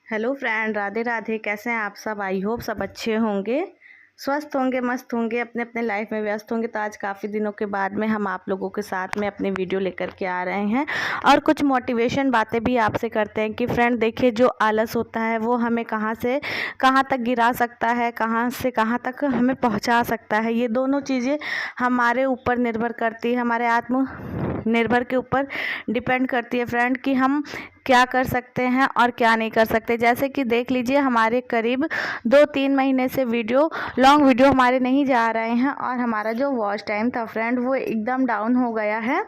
Hello friend, Radhe Radhe. कैसे हैं आप सब? आई होप सब अच्छे होंगे, स्वस्थ होंगे, मस्त होंगे, अपने अपने लाइफ में व्यस्त होंगे। तो आज काफ़ी दिनों के बाद में हम आप लोगों के साथ में अपने वीडियो लेकर के आ रहे हैं और कुछ मोटिवेशन बातें भी आपसे करते हैं कि फ्रेंड देखिए, जो आलस होता है वो हमें कहाँ से कहाँ तक गिरा सकता है, कहाँ से कहाँ तक हमें पहुंचा सकता है। ये दोनों चीज़ें हमारे ऊपर निर्भर करती है, हमारे आत्म निर्भर के ऊपर डिपेंड करती है फ्रेंड, कि हम क्या कर सकते हैं और क्या नहीं कर सकते। जैसे कि देख लीजिए, हमारे करीब 2-3 महीने से लॉन्ग वीडियो हमारे नहीं जा रहे हैं और हमारा जो वॉच टाइम था फ्रेंड वो एकदम डाउन हो गया है।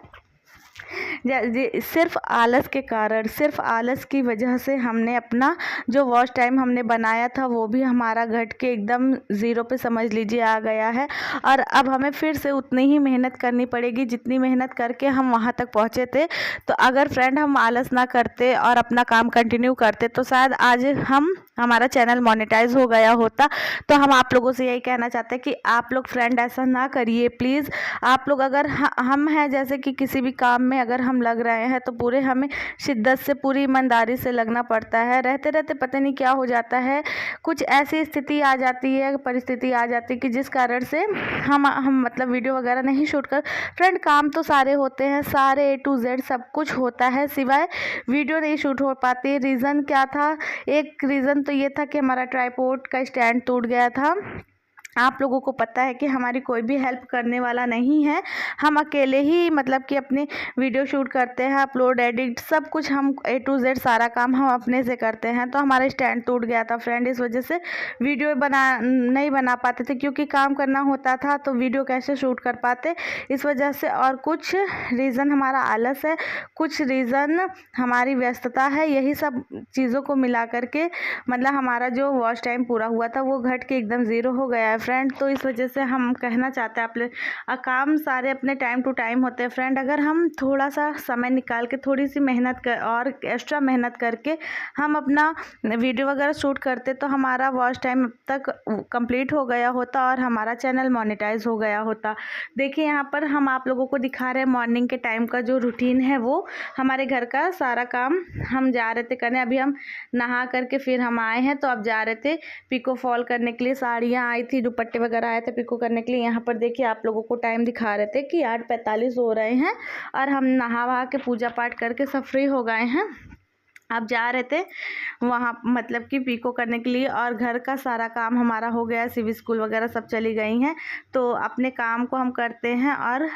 सिर्फ आलस के कारण, सिर्फ आलस की वजह से हमने अपना जो वॉच टाइम हमने बनाया था वो भी हमारा घट के एकदम ज़ीरो पे समझ लीजिए आ गया है। और अब हमें फिर से उतनी ही मेहनत करनी पड़ेगी जितनी मेहनत करके हम वहाँ तक पहुँचे थे। तो अगर फ्रेंड हम आलस ना करते और अपना काम कंटिन्यू करते तो शायद आज हमारा चैनल मोनेटाइज हो गया होता। तो हम आप लोगों से यही कहना चाहते हैं कि आप लोग फ्रेंड ऐसा ना करिए प्लीज़। आप लोग अगर हम हैं, जैसे कि किसी भी काम में अगर हम लग रहे हैं तो पूरे हमें शिद्दत से, पूरी ईमानदारी से लगना पड़ता है। रहते रहते पता नहीं क्या हो जाता है, कुछ ऐसी स्थिति आ जाती है, परिस्थिति आ जाती है कि जिस कारण से हम मतलब वीडियो वगैरह नहीं शूट कर। फ्रेंड काम तो सारे होते हैं, सारे A to Z सब कुछ होता है, सिवाय वीडियो नहीं शूट हो पाती। रीज़न क्या था? एक रीज़न तो ये था कि हमारा ट्राइपॉड का स्टैंड टूट गया था। आप लोगों को पता है कि हमारी कोई भी हेल्प करने वाला नहीं है, हम अकेले ही मतलब कि अपनी वीडियो शूट करते हैं, अपलोड, एडिट सब कुछ हम A to Z सारा काम हम अपने से करते हैं। तो हमारा स्टैंड टूट गया था फ्रेंड, इस वजह से वीडियो नहीं बना पाते थे, क्योंकि काम करना होता था तो वीडियो कैसे शूट कर पाते, इस वजह से। और कुछ रीज़न हमारा आलस है, कुछ रीज़न हमारी व्यस्तता है। यही सब चीज़ों को मिला करके मतलब हमारा जो वॉच टाइम पूरा हुआ था वो घट के एकदम ज़ीरो हो गया है फ्रेंड। तो इस वजह से हम कहना चाहते हैं, आप काम सारे अपने टाइम टू टाइम होते हैं फ्रेंड। अगर हम थोड़ा सा समय निकाल के, थोड़ी सी मेहनत कर और एक्स्ट्रा मेहनत करके हम अपना वीडियो वगैरह शूट करते तो हमारा वॉच टाइम अब तक कंप्लीट हो गया होता और हमारा चैनल मोनेटाइज हो गया होता। देखिए यहाँ पर हम आप लोगों को दिखा रहे हैं मॉर्निंग के टाइम का जो रूटीन है, वो हमारे घर का सारा काम हम जा रहे थे करने। अभी हम नहा करके फिर हम आए हैं, तो अब जा रहे थे पिको फॉल करने के लिए। साड़ियाँ आई थी, दुपट्टे वगैरह आए थे पिको करने के लिए। यहाँ पर देखिए आप लोगों को टाइम दिखा रहे थे कि 8:45 हो रहे हैं और हम नहा वहा के पूजा पाठ करके सब फ्री हो गए हैं। अब जा रहे थे वहाँ मतलब कि पिको करने के लिए, और घर का सारा काम हमारा हो गया, सिवी स्कूल वगैरह सब चली गई हैं। तो अपने काम को हम करते हैं और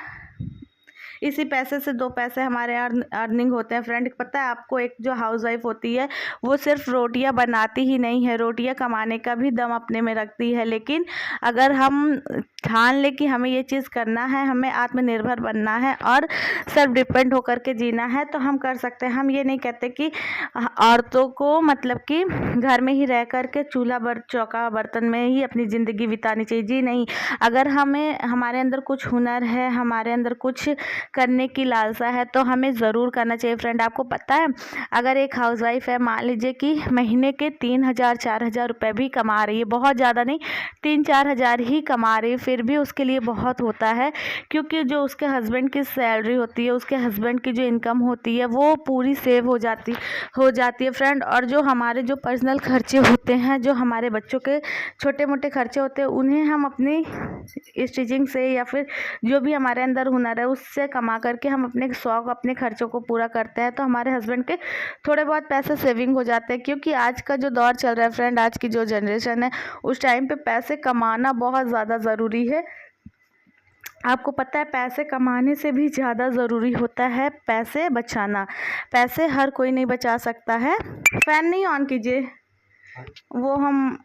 इसी पैसे से 2 पैसे हमारे अर्निंग होते हैं फ्रेंड। पता है आपको, एक जो हाउस वाइफ होती है वो सिर्फ रोटियां बनाती ही नहीं है, रोटियां कमाने का भी दम अपने में रखती है। लेकिन अगर हम ठान ले कि हमें ये चीज़ करना है, हमें आत्मनिर्भर बनना है और सेल्फ डिपेंड होकर के जीना है, तो हम कर सकते हैं। हम ये नहीं कहते कि औरतों को मतलब कि घर में ही रह कर के चौका बर्तन में ही अपनी ज़िंदगी बितानी चाहिए। जी नहीं, अगर हमारे अंदर कुछ हुनर है, हमारे अंदर कुछ करने की लालसा है, तो हमें ज़रूर करना चाहिए फ्रेंड। आपको पता है, अगर एक हाउसवाइफ है, मान लीजिए कि महीने के 3,000-4,000 रुपये भी कमा रही है, बहुत ज़्यादा नहीं, 3-4 हज़ार ही कमा रही है, फिर भी उसके लिए बहुत होता है। क्योंकि जो उसके हस्बैंड की सैलरी होती है, उसके हस्बैंड की जो इनकम होती है, वो पूरी सेव हो जाती है फ्रेंड। और जो हमारे जो पर्सनल खर्चे होते हैं, जो हमारे बच्चों के छोटे मोटे खर्चे होते हैं, उन्हें हम अपनी स्टिचिंग से या फिर जो भी हमारे अंदर हुनर है उससे कमा करके हम अपने शौक, अपने खर्चों को पूरा करते हैं। तो हमारे हस्बैंड के थोड़े बहुत पैसे सेविंग हो जाते हैं। क्योंकि आज का जो दौर चल रहा है फ्रेंड, आज की जो जनरेशन है, उस टाइम पे पैसे कमाना बहुत ज़्यादा ज़रूरी है। आपको पता है, पैसे कमाने से भी ज़्यादा ज़रूरी होता है पैसे बचाना। पैसे हर कोई नहीं बचा सकता है। फ़ैन नहीं ऑन कीजिए, वो हम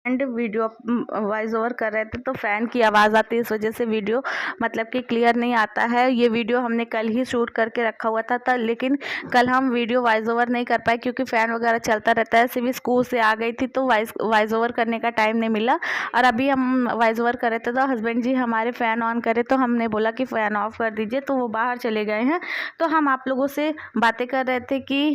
एंड वीडियो वॉइस ओवर कर रहे थे तो फ़ैन की आवाज़ आती है, इस वजह से वीडियो मतलब कि क्लियर नहीं आता है। ये वीडियो हमने कल ही शूट करके रखा हुआ था, लेकिन कल हम वीडियो वॉइस ओवर नहीं कर पाए क्योंकि फ़ैन वगैरह चलता रहता है। सिर्फ स्कूल से आ गई थी तो वॉइस ओवर करने का टाइम नहीं मिला। और अभी हम वॉइस ओवर कर रहे थे तो हस्बैंड जी हमारे फ़ैन ऑन करे, तो हमने बोला कि फ़ैन ऑफ कर दीजिए, तो वो बाहर चले गए हैं। तो हम आप लोगों से बातें कर रहे थे कि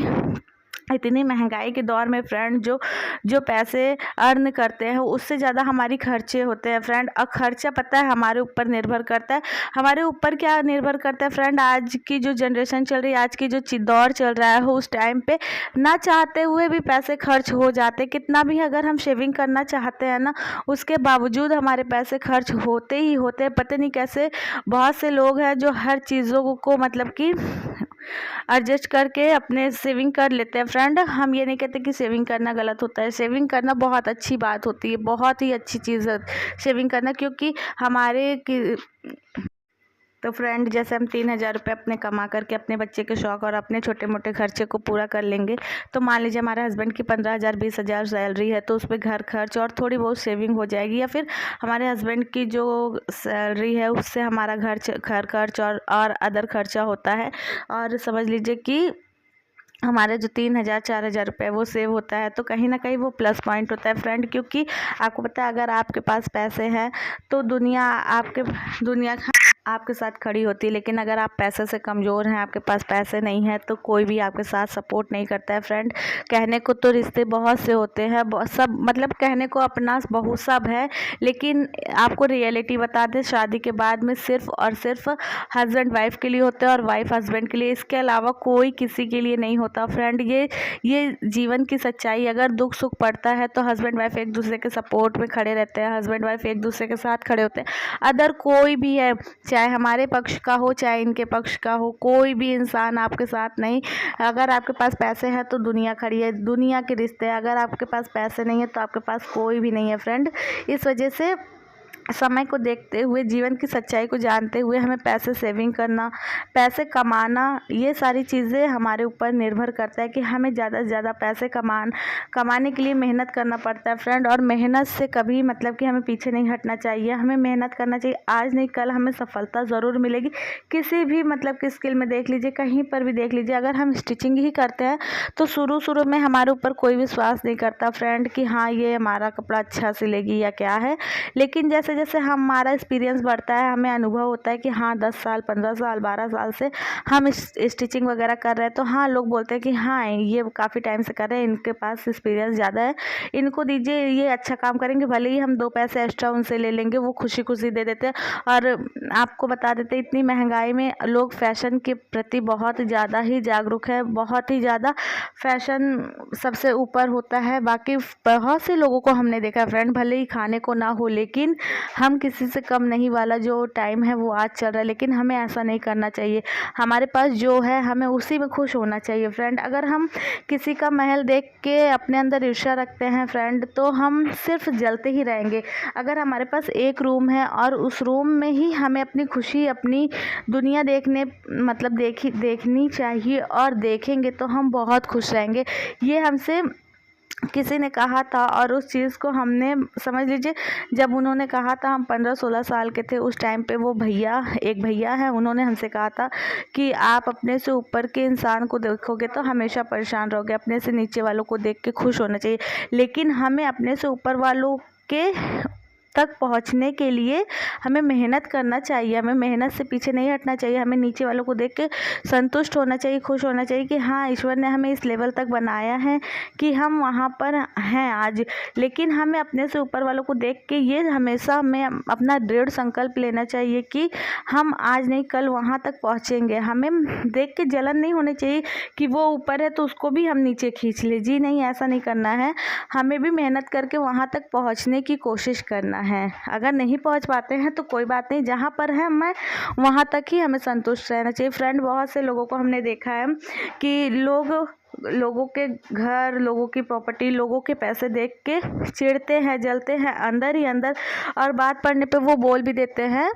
इतनी महंगाई के दौर में फ्रेंड जो जो पैसे अर्न करते हैं उससे ज़्यादा हमारी खर्चे होते हैं फ्रेंड। और खर्चा पता है हमारे ऊपर निर्भर करता है, हमारे ऊपर क्या निर्भर करता है फ्रेंड, आज की जो जनरेशन चल रही है, आज की जो दौर चल रहा है, उस टाइम पे ना चाहते हुए भी पैसे खर्च हो जाते। कितना भी अगर हम सेविंग करना चाहते हैं ना, उसके बावजूद हमारे पैसे खर्च होते ही होते हैं। पता नहीं कैसे बहुत से लोग हैं जो हर चीज़ों को मतलब कि एडजस्ट करके अपने सेविंग कर लेते हैं फ्रेंड। हम ये नहीं कहते कि सेविंग करना गलत होता है, सेविंग करना बहुत अच्छी बात होती है, बहुत ही अच्छी चीज़ है सेविंग करना, क्योंकि तो फ्रेंड जैसे हम 3,000 रुपये अपने कमा करके अपने बच्चे के शौक़ और अपने छोटे मोटे खर्चे को पूरा कर लेंगे, तो मान लीजिए हमारे हस्बैंड की 15,000 20,000 सैलरी है, तो उस पर घर खर्च और थोड़ी बहुत सेविंग हो जाएगी। या फिर हमारे हस्बैंड की जो सैलरी है उससे हमारा घर खर्च और अदर खर्चा होता है, और समझ लीजिए कि हमारे जो 3,000 4,000 रुपये वो सेव होता है, तो कहीं ना कहीं वो प्लस पॉइंट होता है फ्रेंड। क्योंकि आपको पता है अगर आपके पास पैसे हैं तो दुनिया आपके साथ खड़ी होती है, लेकिन अगर आप पैसे से कमज़ोर हैं, आपके पास पैसे नहीं हैं, तो कोई भी आपके साथ सपोर्ट नहीं करता है फ्रेंड। कहने को तो रिश्ते बहुत से होते हैं, सब मतलब कहने को अपना बहुत सब है, लेकिन आपको रियलिटी बता दें, शादी के बाद में सिर्फ और सिर्फ हस्बैंड वाइफ के लिए होता है और वाइफ हस्बैंड के लिए, इसके अलावा कोई किसी के लिए नहीं होता फ्रेंड। ये जीवन की सच्चाई। अगर दुख सुख पड़ता है तो हस्बैंड वाइफ एक दूसरे के सपोर्ट में खड़े रहते हैं, हस्बैंड वाइफ एक दूसरे के साथ खड़े होते हैं। अदर कोई भी है, चाहे हमारे पक्ष का हो चाहे इनके पक्ष का हो, कोई भी इंसान आपके साथ नहीं। अगर आपके पास पैसे हैं तो दुनिया खड़ी है, दुनिया के रिश्ते। अगर आपके पास पैसे नहीं है तो आपके पास कोई भी नहीं है फ्रेंड। इस वजह से समय को देखते हुए, जीवन की सच्चाई को जानते हुए हमें पैसे सेविंग करना, पैसे कमाना, ये सारी चीज़ें हमारे ऊपर निर्भर करता है कि हमें ज़्यादा से ज़्यादा पैसे कमाने के लिए मेहनत करना पड़ता है फ्रेंड। और मेहनत से कभी मतलब कि हमें पीछे नहीं हटना चाहिए, हमें मेहनत करना चाहिए। आज नहीं कल हमें सफलता ज़रूर मिलेगी। किसी भी मतलब कि स्किल में देख लीजिए, कहीं पर भी देख लीजिए, अगर हम स्टिचिंग ही करते हैं तो शुरू में हमारे ऊपर कोई विश्वास नहीं करता फ्रेंड कि हाँ ये हमारा कपड़ा अच्छा सिलेगी या क्या है। लेकिन जैसे जैसे हमारा एक्सपीरियंस बढ़ता है, हमें अनुभव होता है कि हाँ 10 साल 15 साल 12 साल से हम स्टिचिंग वगैरह कर रहे हैं, तो हाँ लोग बोलते हैं कि हाँ ये काफ़ी टाइम से कर रहे हैं, इनके पास एक्सपीरियंस ज़्यादा है, इनको दीजिए, ये अच्छा काम करेंगे, भले ही हम 2 पैसे एक्स्ट्रा उनसे ले लेंगे, वो खुशी खुशी दे देते हैं। और आपको बता देते हैं इतनी महंगाई में लोग फैशन के प्रति बहुत ज़्यादा ही जागरूक है, बहुत ही ज़्यादा फैशन सबसे ऊपर होता है। बाकी बहुत से लोगों को हमने देखा फ्रेंड, भले ही खाने को ना हो, लेकिन हम किसी से कम नहीं वाला जो टाइम है वो आज चल रहा है। लेकिन हमें ऐसा नहीं करना चाहिए, हमारे पास जो है हमें उसी में खुश होना चाहिए फ्रेंड। अगर हम किसी का महल देख के अपने अंदर ईर्ष्या रखते हैं फ्रेंड, तो हम सिर्फ जलते ही रहेंगे। अगर हमारे पास एक रूम है और उस रूम में ही हमें अपनी खुशी, अपनी दुनिया देखनी चाहिए, और देखेंगे तो हम बहुत खुश रहेंगे। ये हमसे किसी ने कहा था, और उस चीज़ को हमने समझ लीजिए, जब उन्होंने कहा था हम 15-16 साल के थे, उस टाइम पे वो एक भैया हैं, उन्होंने हमसे कहा था कि आप अपने से ऊपर के इंसान को देखोगे तो हमेशा परेशान रहोगे, अपने से नीचे वालों को देख के खुश होना चाहिए। लेकिन हमें अपने से ऊपर वालों के तक पहुंचने के लिए हमें मेहनत करना चाहिए, हमें मेहनत से पीछे नहीं हटना चाहिए, हमें नीचे वालों को देख के संतुष्ट होना चाहिए, खुश होना चाहिए कि हाँ ईश्वर ने हमें इस लेवल तक बनाया है कि हम वहाँ पर हैं आज। लेकिन हमें अपने से ऊपर वालों को देख के ये हमेशा हमें अपना दृढ़ संकल्प लेना चाहिए कि हम आज नहीं कल वहाँ तक पहुँचेंगे। हमें देख के जलन नहीं होनी चाहिए कि वो ऊपर है तो उसको भी हम नीचे खींच ले, जी नहीं, ऐसा नहीं करना है। हमें भी मेहनत करके वहाँ तक पहुँचने की कोशिश करना है। अगर नहीं पहुंच पाते हैं तो कोई बात नहीं, जहां पर है मैं वहां तक ही हमें संतुष्ट रहना चाहिए फ्रेंड। बहुत से लोगों को हमने देखा है कि लोगों के घर, लोगों की प्रॉपर्टी, लोगों के पैसे देख के चिढ़ते हैं, जलते हैं अंदर ही अंदर, और बात पड़ने पे वो बोल भी देते हैं।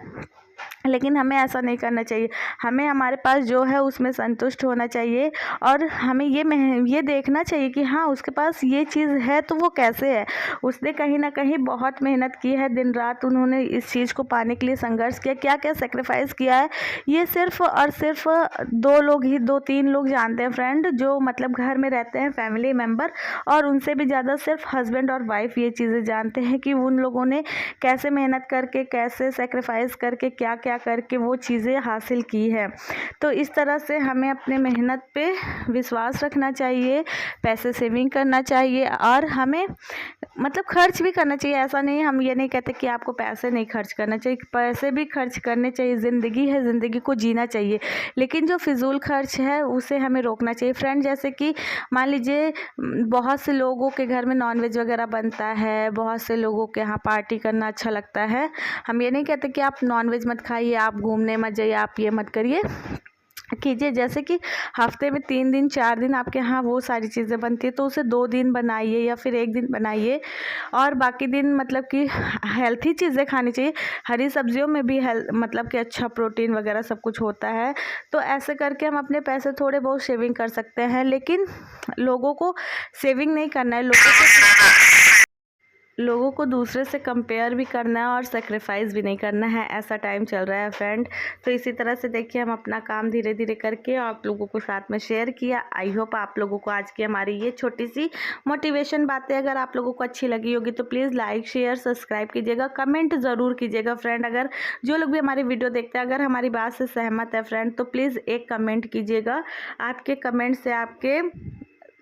लेकिन हमें ऐसा नहीं करना चाहिए, हमें हमारे पास जो है उसमें संतुष्ट होना चाहिए, और हमें ये देखना चाहिए कि हाँ उसके पास ये चीज़ है तो वो कैसे है। उसने कहीं ना कहीं बहुत मेहनत की है, दिन रात उन्होंने इस चीज़ को पाने के लिए संघर्ष किया, क्या क्या सेक्रीफाइस किया है, ये सिर्फ और सिर्फ 2-3 लोग जानते हैं फ्रेंड, जो मतलब घर में रहते हैं, फैमिली मेम्बर, और उनसे भी ज़्यादा सिर्फ हस्बैंड और वाइफ ये चीज़ें जानते हैं कि उन लोगों ने कैसे मेहनत करके, कैसे सेक्रीफाइस करके क्या क्या क्या करके वो चीज़ें हासिल की है। तो इस तरह से हमें अपने मेहनत पे विश्वास रखना चाहिए, पैसे सेविंग करना चाहिए और हमें मतलब खर्च भी करना चाहिए। ऐसा नहीं, हम ये नहीं कहते कि आपको पैसे नहीं खर्च करना चाहिए, पैसे भी खर्च करने चाहिए। ज़िंदगी है, ज़िंदगी को जीना चाहिए, लेकिन जो फिजूल खर्च है उसे हमें रोकना चाहिए फ्रेंड। जैसे कि मान लीजिए बहुत से लोगों के घर में नॉनवेज वगैरह बनता है, बहुत से लोगों के यहाँ पार्टी करना अच्छा लगता है। हम ये नहीं कहते कि आप नॉनवेज मत खाइए, आप घूमने मत जाइए, आप ये मत करिए, कीजिए। जैसे कि हफ्ते में 3 दिन 4 दिन आपके यहाँ वो सारी चीज़ें बनती है तो उसे 2 दिन बनाइए या फिर 1 दिन बनाइए, और बाकी दिन मतलब कि हेल्थी चीज़ें खानी चाहिए। हरी सब्जियों में भी मतलब कि अच्छा प्रोटीन वगैरह सब कुछ होता है। तो ऐसे करके हम अपने पैसे थोड़े बहुत सेविंग कर सकते हैं, लेकिन लोगों को सेविंग नहीं करना है, लोगों को दूसरे से कंपेयर भी करना है और सेक्रीफाइस भी नहीं करना है। ऐसा टाइम चल रहा है फ्रेंड। तो इसी तरह से देखिए हम अपना काम धीरे धीरे करके आप लोगों को साथ में शेयर किया। आई होप आप लोगों को आज की हमारी ये छोटी सी मोटिवेशन बातें अगर आप लोगों को अच्छी लगी होगी तो प्लीज़ लाइक शेयर सब्सक्राइब कीजिएगा, कमेंट ज़रूर कीजिएगा फ्रेंड। अगर जो लोग भी हमारी वीडियो देखते हैं अगर हमारी बात से सहमत है फ्रेंड तो प्लीज़ एक कमेंट कीजिएगा। आपके कमेंट से, आपके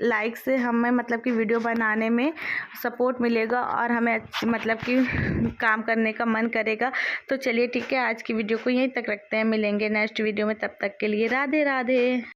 लाइक से हमें मतलब कि वीडियो बनाने में सपोर्ट मिलेगा और हमें मतलब कि काम करने का मन करेगा। तो चलिए ठीक है, आज की वीडियो को यहीं तक रखते हैं, मिलेंगे नेक्स्ट वीडियो में, तब तक के लिए राधे राधे।